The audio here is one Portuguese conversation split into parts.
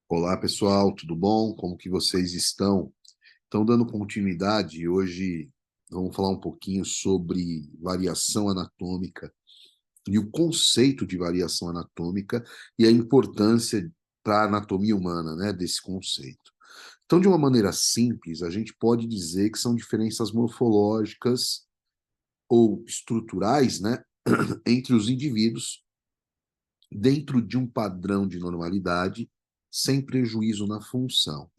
Olá, pessoal, tudo bom? Como que vocês estão? Estão dando continuidade. Hoje vamos falar um pouquinho sobre variação anatômica e o conceito de variação anatômica e a importância para a anatomia humana, né, desse conceito. Então, de uma maneira simples, a gente pode dizer que são diferenças morfológicas ou estruturais, né, entre os indivíduos dentro de um padrão de normalidade, sem prejuízo na função.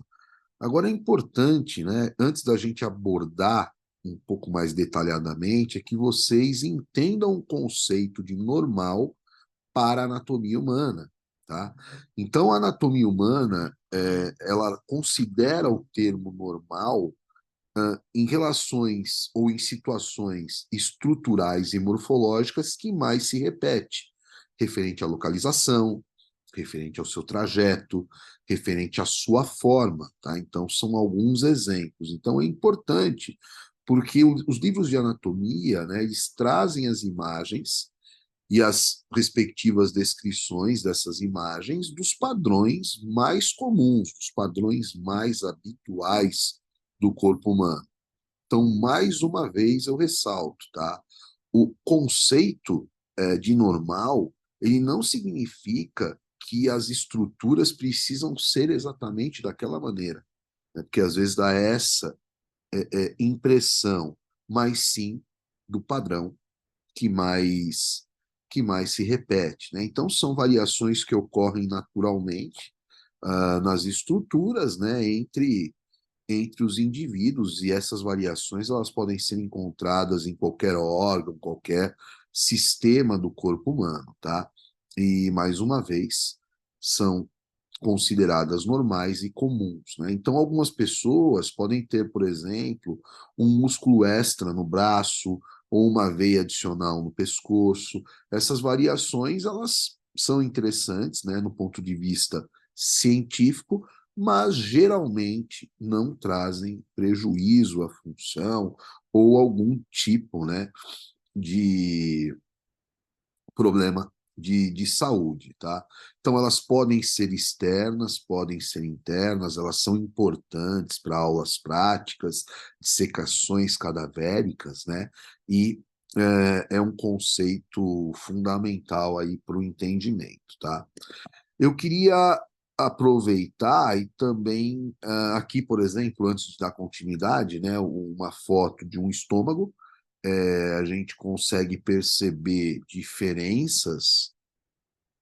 Agora é importante, né, antes da gente abordar um pouco mais detalhadamente, é que vocês entendam o conceito de normal para a anatomia humana, tá? Então, a anatomia humana, ela considera o termo normal em relações ou em situações estruturais e morfológicas que mais se repete, referente à localização, referente ao seu trajeto, referente à sua forma, tá? Então, são alguns exemplos. Então, é importante, porque os livros de anatomia, né, eles trazem as imagens e as respectivas descrições dessas imagens dos padrões mais comuns, dos padrões mais habituais do corpo humano. Então, mais uma vez, eu ressalto, tá? O conceito de normal, ele não significa que as estruturas precisam ser exatamente daquela maneira, né? Porque às vezes dá essa impressão, mas sim do padrão que mais que mais se repete, né? Então são variações que ocorrem naturalmente nas estruturas, né? Entre os indivíduos, e essas variações elas podem ser encontradas em qualquer órgão, qualquer sistema do corpo humano, tá? E mais uma vez são consideradas normais e comuns, né? Então algumas pessoas podem ter, por exemplo, um músculo extra no braço ou uma veia adicional no pescoço. Essas variações elas são interessantes, né, no ponto de vista científico, mas geralmente não trazem prejuízo à função ou algum tipo, né, de problema de saúde, tá? Então, elas podem ser externas, podem ser internas, elas são importantes para aulas práticas, dissecações cadavéricas, né? E é um conceito fundamental aí para o entendimento, tá? Eu queria aproveitar e também, aqui, por exemplo, antes de dar continuidade, né, uma foto de um estômago, a gente consegue perceber diferenças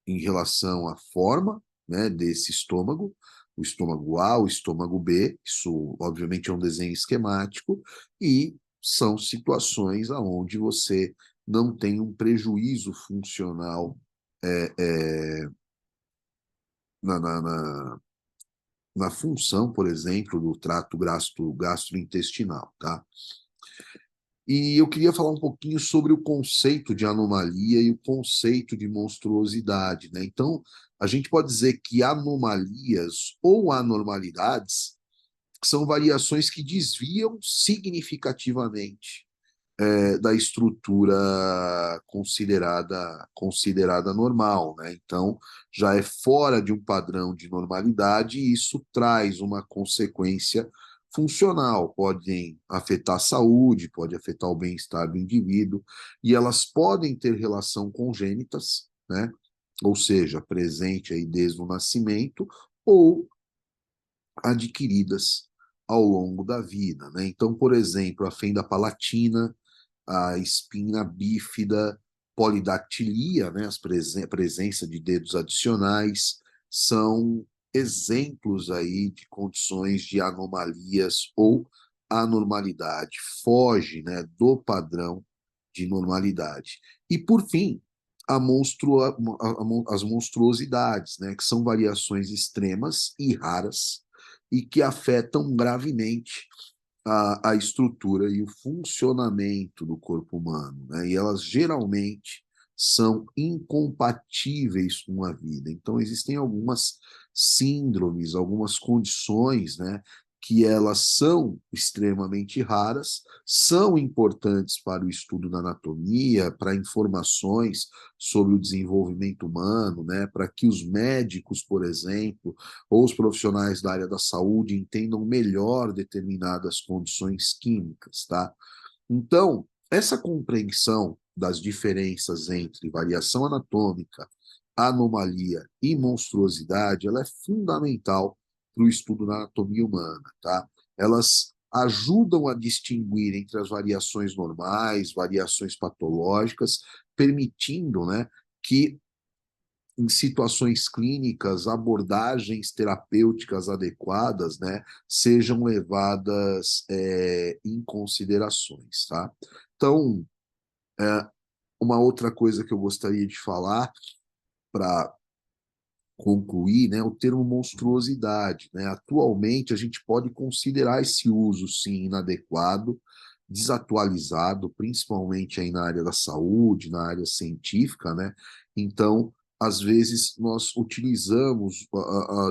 em relação à forma, né, desse estômago, o estômago A, o estômago B, isso obviamente é um desenho esquemático, e são situações onde você não tem um prejuízo funcional é, é, na na função, por exemplo, do trato gastrointestinal, tá? E eu queria falar um pouquinho sobre o conceito de anomalia e o conceito de monstruosidade, né? Então, a gente pode dizer que anomalias ou anormalidades são variações que desviam significativamente da estrutura considerada normal, né? Então, já é fora de um padrão de normalidade e isso traz uma consequência funcional, podem afetar a saúde, pode afetar o bem-estar do indivíduo, e elas podem ter relação congênitas, né? Ou seja, presente aí desde o nascimento, ou adquiridas ao longo da vida, né? Então, por exemplo, a fenda palatina, a espina bífida, polidactilia, né, a presença de dedos adicionais, são exemplos aí de condições de anomalias ou anormalidade, foge, né, do padrão de normalidade. E, por fim, as monstruosidades, né, que são variações extremas e raras e que afetam gravemente a estrutura e o funcionamento do corpo humano, né? E elas geralmente são incompatíveis com a vida. Então, existem algumas síndromes, algumas condições, né, que elas são extremamente raras, são importantes para o estudo da anatomia, para informações sobre o desenvolvimento humano, né, para que os médicos, por exemplo, ou os profissionais da área da saúde entendam melhor determinadas condições químicas, tá? Então, essa compreensão das diferenças entre variação anatômica, anomalia e monstruosidade, ela é fundamental para o estudo da anatomia humana, tá? Elas ajudam a distinguir entre as variações normais, variações patológicas, permitindo, né, que em situações clínicas, abordagens terapêuticas adequadas, né, sejam levadas em considerações, tá? Então, uma outra coisa que eu gostaria de falar para concluir, né, o termo monstruosidade, né? Atualmente a gente pode considerar esse uso sim inadequado, desatualizado, principalmente aí na área da saúde, na área científica, né? Então, às vezes nós utilizamos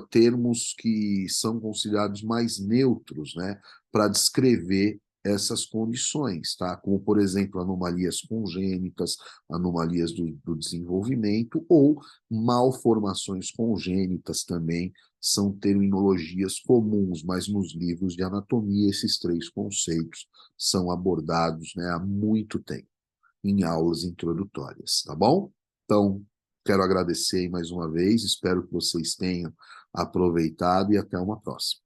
termos que são considerados mais neutros, né, para descrever essas condições, tá? Como, por exemplo, anomalias congênitas, anomalias do desenvolvimento ou malformações congênitas também são terminologias comuns, mas nos livros de anatomia esses três conceitos são abordados, né, há muito tempo, em aulas introdutórias, tá bom? Então, quero agradecer mais uma vez, espero que vocês tenham aproveitado e até uma próxima.